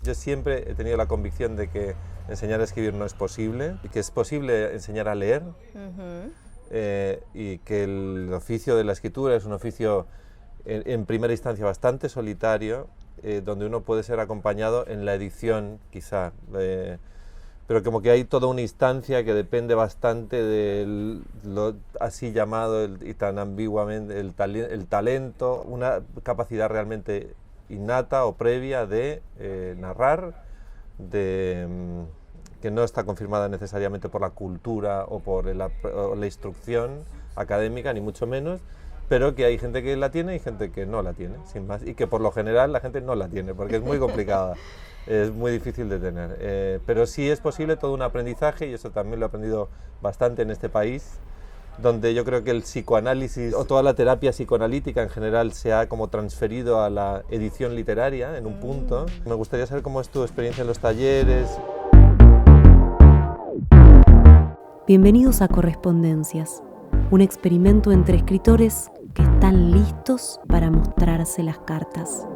Yo siempre he tenido la convicción de que enseñar a escribir no es posible, y que es posible enseñar a leer, y que el oficio de la escritura es un oficio en primera instancia bastante solitario, donde uno puede ser acompañado en la edición quizá, pero como que hay toda una instancia que depende bastante de lo así llamado y tan ambiguamente el talento, una capacidad realmente innata o previa de narrar, que no está confirmada necesariamente por la cultura o por la instrucción académica, ni mucho menos, pero que hay gente que la tiene y gente que no la tiene, sin más, y que por lo general la gente no la tiene, porque es muy complicada, es muy difícil de tener. Pero sí es posible todo un aprendizaje, y eso también lo he aprendido bastante en este país, donde yo creo que el psicoanálisis o toda la terapia psicoanalítica en general se ha como transferido a la edición literaria en un punto. Me gustaría saber cómo es tu experiencia en los talleres. Bienvenidos a Correspondencias, un experimento entre escritores que están listos para mostrarse las cartas.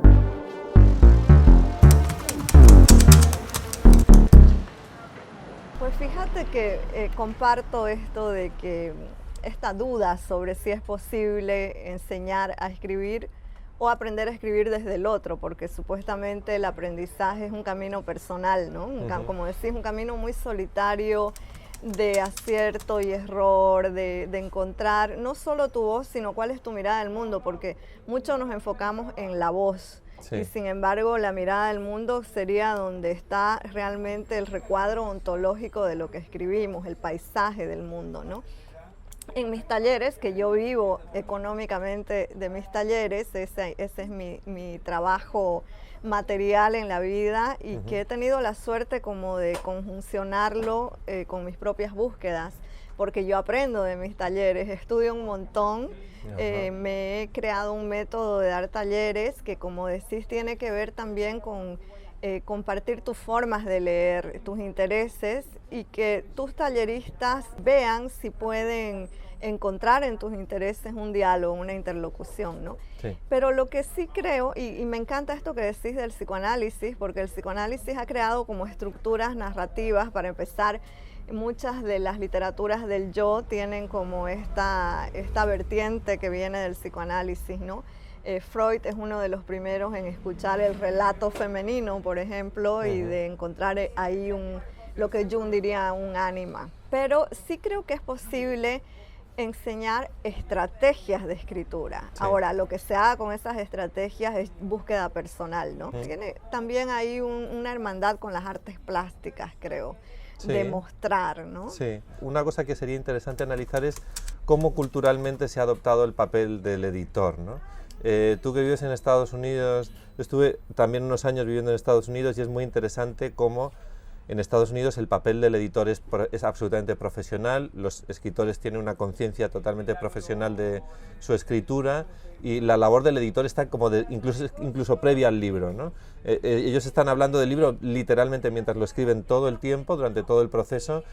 Pues fíjate que comparto esto de que esta duda sobre si es posible enseñar a escribir o aprender a escribir desde el otro, porque supuestamente el aprendizaje es un camino personal, ¿no? Como decís, un camino muy solitario, de acierto y error, de encontrar no solo tu voz, sino cuál es tu mirada del mundo, porque muchos nos enfocamos en la voz. Sí. Y sin embargo, la mirada del mundo sería donde está realmente el recuadro ontológico de lo que escribimos, el paisaje del mundo, ¿no? En mis talleres, que yo vivo económicamente de mis talleres, ese es mi trabajo material en la vida, y que he tenido la suerte como de conjuncionarlo con mis propias búsquedas, porque yo aprendo de mis talleres, estudio un montón, me he creado un método de dar talleres que, como decís, tiene que ver también con compartir tus formas de leer, tus intereses, y que tus talleristas vean si pueden encontrar en tus intereses un diálogo, una interlocución, ¿no? Sí. Pero lo que sí creo, y me encanta esto que decís del psicoanálisis, porque el psicoanálisis ha creado como estructuras narrativas. Para empezar, muchas de las literaturas del yo tienen como esta vertiente que viene del psicoanálisis, ¿no? Freud es uno de los primeros en escuchar el relato femenino, por ejemplo, y de encontrar ahí lo que Jung diría un ánima. Pero sí creo que es posible enseñar estrategias de escritura. Sí. Ahora, lo que se haga con esas estrategias es búsqueda personal, ¿no? Tiene también ahí una hermandad con las artes plásticas, creo. Sí. De mostrar, ¿no? Sí. Una cosa que sería interesante analizar es cómo culturalmente se ha adoptado el papel del editor, ¿no? Tú que vives en Estados Unidos, yo estuve también unos años viviendo en Estados Unidos, y es muy interesante cómo en Estados Unidos el papel del editor es absolutamente profesional. Los escritores tienen una conciencia totalmente profesional de su escritura, y la labor del editor está como incluso previa al libro, ¿no? Ellos están hablando del libro literalmente mientras lo escriben todo el tiempo, durante todo el proceso.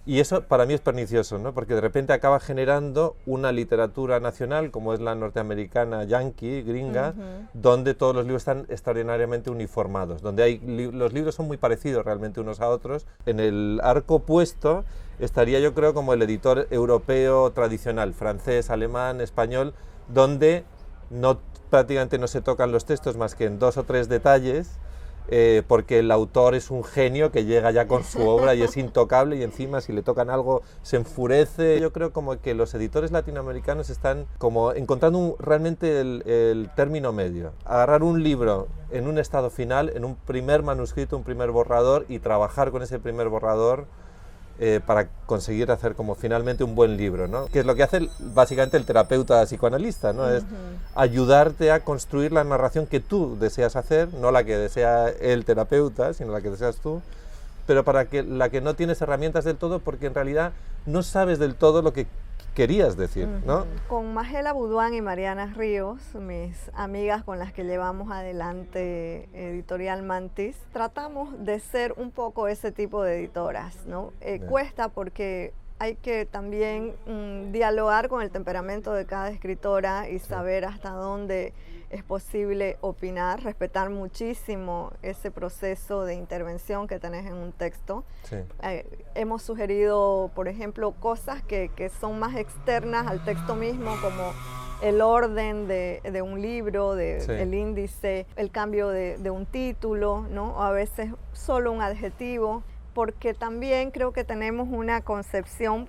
Y eso para mí es pernicioso, ¿no? Porque de repente acaba generando una literatura nacional, como es la norteamericana, yankee, gringa, donde todos los libros están extraordinariamente uniformados, donde los libros son muy parecidos realmente unos a otros. En el arco opuesto estaría, yo creo, como el editor europeo tradicional, francés, alemán, español, donde prácticamente no se tocan los textos más que en 2 o 3 detalles, porque el autor es un genio que llega ya con su obra y es intocable, y encima si le tocan algo se enfurece. Yo creo como que los editores latinoamericanos están como encontrando realmente el término medio. Agarrar un libro en un estado final, en un primer manuscrito, un primer borrador, y trabajar con ese primer borrador para conseguir hacer como finalmente un buen libro, ¿no? Que es lo que hace básicamente el terapeuta psicoanalista, ¿no? Es ayudarte a construir la narración que tú deseas hacer, no la que desea el terapeuta, sino la que deseas tú, pero para que la que no tienes herramientas del todo, porque en realidad no sabes del todo lo que querías decir, ¿no? Con Magela Buduán y Mariana Ríos, mis amigas con las que llevamos adelante Editorial Mantis, tratamos de ser un poco ese tipo de editoras, ¿no? Cuesta, porque hay que también dialogar con el temperamento de cada escritora y saber hasta dónde es posible opinar, respetar muchísimo ese proceso de intervención que tenés en un texto. Sí. Hemos sugerido, por ejemplo, cosas que son más externas al texto mismo, como el orden de un libro, Sí. el índice, el cambio de un título, ¿no? O a veces solo un adjetivo, porque también creo que tenemos una concepción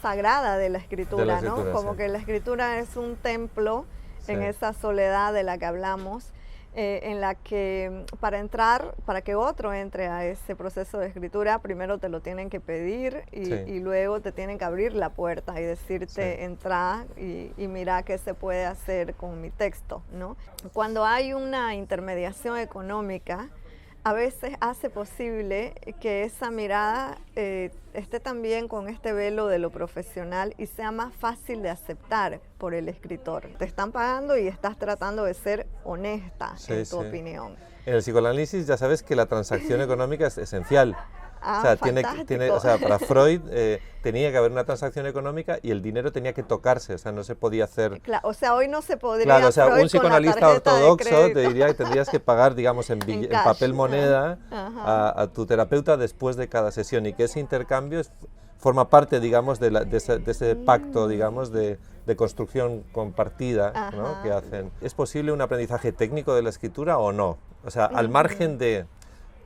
sagrada de la escritura, ¿no? Como sí. que la escritura es un templo en Sí. esa soledad de la que hablamos, en la que para que otro entre a ese proceso de escritura, primero te lo tienen que pedir y luego te tienen que abrir la puerta y decirte, entra y mira qué se puede hacer con mi texto, ¿no? Cuando hay una intermediación económica, a veces hace posible que esa mirada esté también con este velo de lo profesional y sea más fácil de aceptar por el escritor. Te están pagando y estás tratando de ser honesta en tu opinión. En el psicoanálisis ya sabes que la transacción económica es esencial. Ah, o sea, para Freud tenía que haber una transacción económica y el dinero tenía que tocarse, o sea, no se podía hacer... Claro, o sea, hoy no se podría... Claro, o sea, Freud un psicoanalista ortodoxo te diría que crédito. tendrías que pagar, digamos, en papel moneda Ajá. a tu terapeuta después de cada sesión y que ese intercambio forma parte, digamos, de ese pacto, digamos, de construcción compartida, ¿no? que hacen. ¿Es posible un aprendizaje técnico de la escritura o no? O sea, al margen de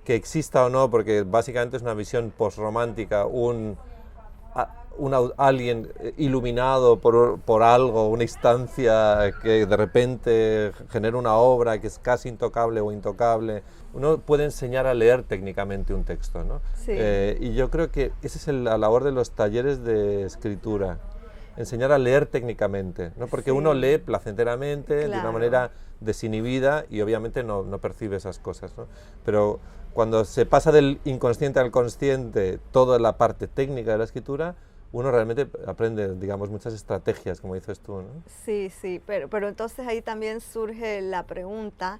que exista o no, porque básicamente es una visión postromántica, alguien iluminado por algo, una instancia que de repente genera una obra que es casi intocable o intocable. Uno puede enseñar a leer técnicamente un texto, ¿no? Sí. Y yo creo que esa es la labor de los talleres de escritura, enseñar a leer técnicamente, ¿no? Porque uno lee placenteramente, de una manera desinhibida y obviamente no percibe esas cosas, ¿no? Pero cuando se pasa del inconsciente al consciente toda la parte técnica de la escritura, uno realmente aprende, digamos, muchas estrategias, como dices tú, ¿no? Sí, sí, pero entonces ahí también surge la pregunta,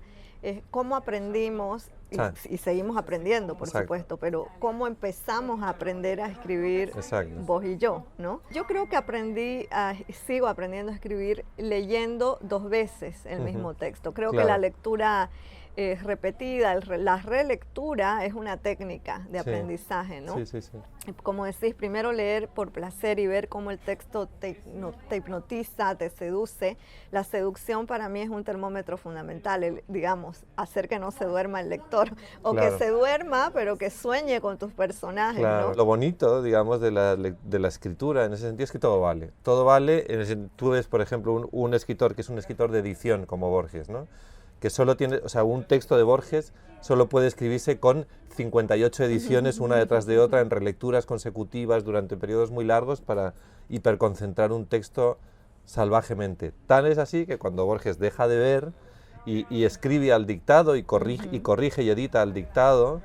¿cómo aprendimos? Y seguimos aprendiendo, por supuesto, pero ¿cómo empezamos a aprender a escribir vos y yo, ¿no? Yo creo que sigo aprendiendo a escribir leyendo 2 veces el mismo texto. Creo que la lectura repetida, la relectura es una técnica de aprendizaje, ¿no? Sí. Como decís, primero leer por placer y ver cómo el texto te hipnotiza, te seduce. La seducción para mí es un termómetro fundamental, digamos, hacer que no se duerma el lector, o que se duerma, pero que sueñe con tus personajes, ¿no? Lo bonito, digamos, de la escritura en ese sentido es que todo vale. Todo vale, tú ves, por ejemplo, un escritor que es un escritor de edición como Borges, ¿no? Que solo tiene, o sea, un texto de Borges solo puede escribirse con 58 ediciones una detrás de otra en relecturas consecutivas durante periodos muy largos para hiperconcentrar un texto salvajemente. Tan es así que cuando Borges deja de ver y escribe al dictado y corrige y edita al dictado,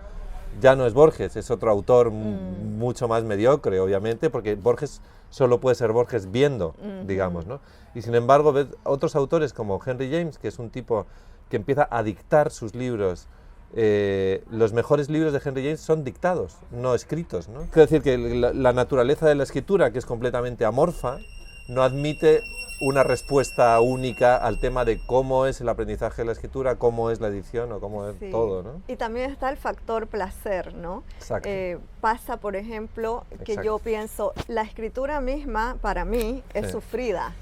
ya no es Borges, es otro autor mucho más mediocre, obviamente, porque Borges solo puede ser Borges viendo, digamos, ¿no? Y sin embargo, ves otros autores como Henry James, que es un tipo que empieza a dictar sus libros. Los mejores libros de Henry James son dictados, no escritos, ¿no? Quiero decir que la naturaleza de la escritura, que es completamente amorfa, no admite una respuesta única al tema de cómo es el aprendizaje de la escritura, cómo es la edición o cómo es todo, ¿no? Y también está el factor placer, ¿no? Exacto. Pasa, por ejemplo, que yo pienso, la escritura misma, para mí, es sufrida.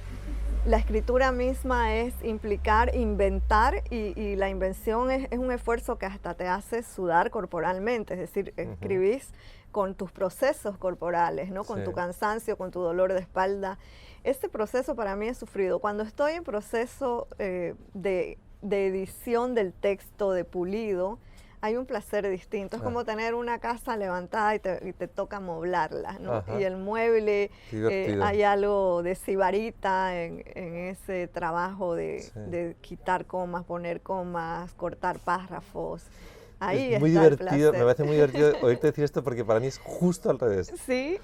La escritura misma es implicar, inventar, y la invención es un esfuerzo que hasta te hace sudar corporalmente, es decir, escribís con tus procesos corporales, ¿no? Con tu cansancio, con tu dolor de espalda. Este proceso para mí es sufrido. Cuando estoy en proceso de edición del texto, de pulido, hay un placer distinto. Es como tener una casa levantada y te toca amoblarla, ¿no? Y el mueble, hay algo de sibarita en ese trabajo de quitar comas, poner comas, cortar párrafos. Ahí es muy está divertido, me parece muy divertido oírte decir esto porque para mí es justo al revés. Sí.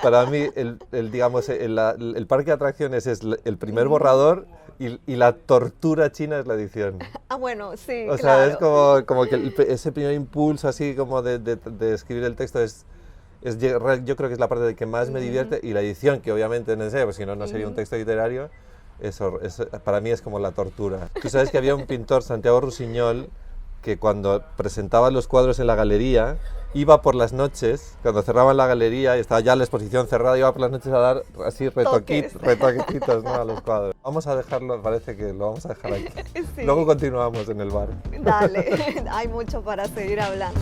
Para mí, digamos, el parque de atracciones es el primer borrador y la tortura china es la edición. Ah, bueno, sí, o sea, es como que ese primer impulso así como de escribir el texto yo creo que es la parte de que más me divierte, y la edición, que obviamente no sé, pues si no, no sería un texto literario, eso para mí es como la tortura. Tú sabes que había un pintor, Santiago Rusiñol, que cuando presentaba los cuadros en la galería, iba por las noches, cuando cerraban la galería y estaba ya la exposición cerrada, iba por las noches a dar así retoquecitos, ¿no?, a los cuadros. Vamos a dejarlo, parece que lo vamos a dejar aquí. Sí. Luego continuamos en el bar. Dale, hay mucho para seguir hablando.